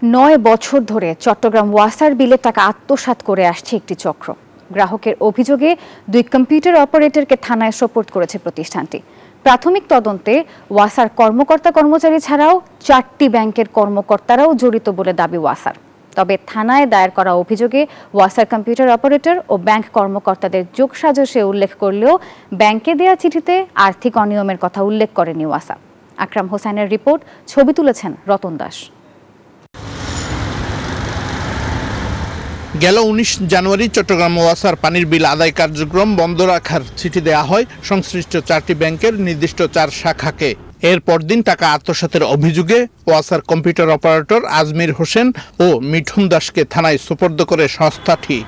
৯ বছর ধরে চট্টগ্রাম ওয়াসার বিলের টাকা আত্মসাৎ করে আসছে একটি চক্র। গ্রাহকের অভিযোগে 2 কম্পিউটার অপারেটরকে থানায় সোপর্দ করেছে প্রতিষ্ঠানটি। প্রাথমিক তদন্তে ওয়াসার কর্মকর্তা-কর্মচারী ছাড়াও 4টি ব্যাংকের কর্মকর্তারাও জড়িত বলে দাবি ওয়াসার। তবে থানায় দায়ের করা অভিযোগে ওয়াসার কম্পিউটার অপারেটর ও ব্যাংক কর্মকর্তাদের যোগসাজশে উল্লেখ করলেও ব্যাংকে দেয়া চিঠিতে আর্থিক অনিয়মের কথা উল্লেখ করেনি ওয়াসা। আকরাম হোসেনের রিপোর্ট, ছবি তুলেছেন রতন দাস। গেল 19 জানুয়ারি চট্টগ্রাম ওয়াসার পানির বিল আদায় কার্যক্রম বন্ধ রাখার চিঠি দেয়া হয় সংশ্লিষ্ট 4টি ব্যাংকের নির্দিষ্ট 4 শাখাকে। এর পরদিন টাকা আত্মসাতের অভিযোগে ওয়াসার কম্পিউটার অপারেটর আজমির হোসেন ও মিঠুন দাসকে থানায় সোপর্দ করে সংস্থাটি।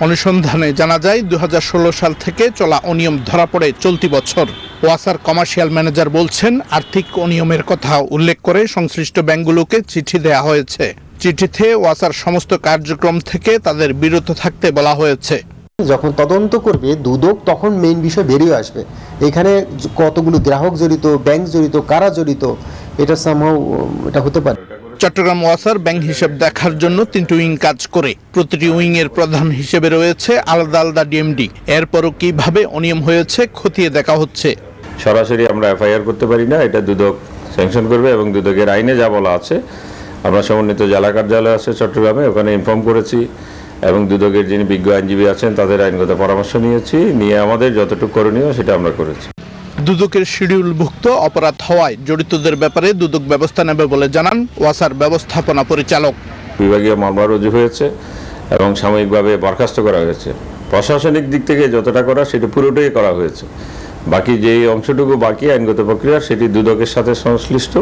অনুসন্ধানে জানা যায় 2016 সাল থেকে চলা অনিয়ম ধরা পড়ে চলতি বছর। ওয়াসার কমার্শিয়াল ম্যানেজার বলছেন, আর্থিক অনিয়মের কথা উল্লেখ করে সংশ্লিষ্ট ব্যাংকগুলোকে চিঠি দেয়া হয়েছে। চিঠিতে ওয়াসার সমস্ত কার্যক্রম থেকে তাদের বিরত থাকতে বলা হয়েছে। যখন তদন্ত করবে দুদক, তখন মেইন বিষয় বেরিয়ে আসবে। এখানে কতগুলো গ্রাহক জড়িত, ব্যাংক জড়িত, কারা জড়িত, এটা সামহাউ এটা হতে পারে। চট্টগ্রাম ওয়াসার ব্যাংক হিসেব দেখার জন্য 3টি উইং কাজ করে। প্রতিটি উইং এর প্রধান হিসেবে রয়েছে আলাদা আলাদা ডিএমডি। এরপরও কিভাবে অনিয়ম হয়েছে খতিয়ে দেখা হচ্ছে। সরাসরি আমরা এফআইআর করতে পারি না, এটা দুদক স্যাংশন করবে এবং দুদকের আইনে যা বলা আছে, আমরা সমন্বিত জেলা কার্যালয় আছে চট্টগ্রামে, ওখানে ইনফর্ম করেছি এবং দুদকের যিনি বিজ্ঞ আইনজীবী আছেন তাদের আইনগত পরামর্শ নিয়ে আমাদের যতটুকু করণীয় সেটা আমরা করেছি। দুদকের শিডিউলভুক্ত অপরাধ হওয়ায় জড়িতদের ব্যাপারে দুদক ব্যবস্থা নেবে বলে জানান ওয়াসার ব্যবস্থাপনা পরিচালক। বিভাগীয় মামলা রুজু হয়েছে এবং সাময়িকভাবে বরখাস্ত করা হয়েছে। প্রশাসনিক দিক থেকে যতটা করা সেটা পুরোটাই করা হয়েছে। বাকি যে অংশটুকু বাকি আইনগত প্রক্রিয়া, সেটি দুদকের সাথে সংশ্লিষ্ট।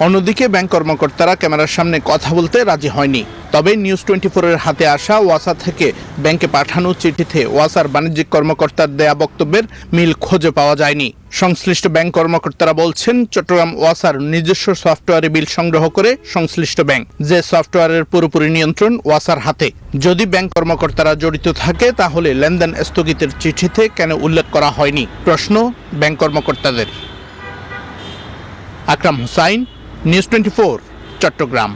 অন্যদিকে ব্যাংক কর্মকর্তারা ক্যামেরার সামনে কথা বলতে রাজি হয়নি। তবে নিউজ 24-এর হাতে আসা ওয়াসা থেকে ব্যাংকে পাঠানো চিঠিতে ওয়াসার বাণিজ্যিক কর্মকর্তার দেয়া বক্তব্যের মিল খুঁজে পাওয়া যায়নি। সংশ্লিষ্ট ব্যাংক কর্মকর্তারা বলছেন, চট্টগ্রাম ওয়াসার নিজস্ব সফটওয়্যারে বিল সংগ্রহ করে সংশ্লিষ্ট ব্যাংক, যে সফটওয়্যারের পুরোপুরি নিয়ন্ত্রণ ওয়াসার হাতে। যদি ব্যাংক কর্মকর্তারা জড়িত থাকে তাহলে লেনদেন স্থগিতের চিঠিতে কেন উল্লেখ করা হয়নি, প্রশ্ন ব্যাংক কর্মকর্তাদের। আকরাম হোসাইন, নিউজ 24, চট্টগ্রাম।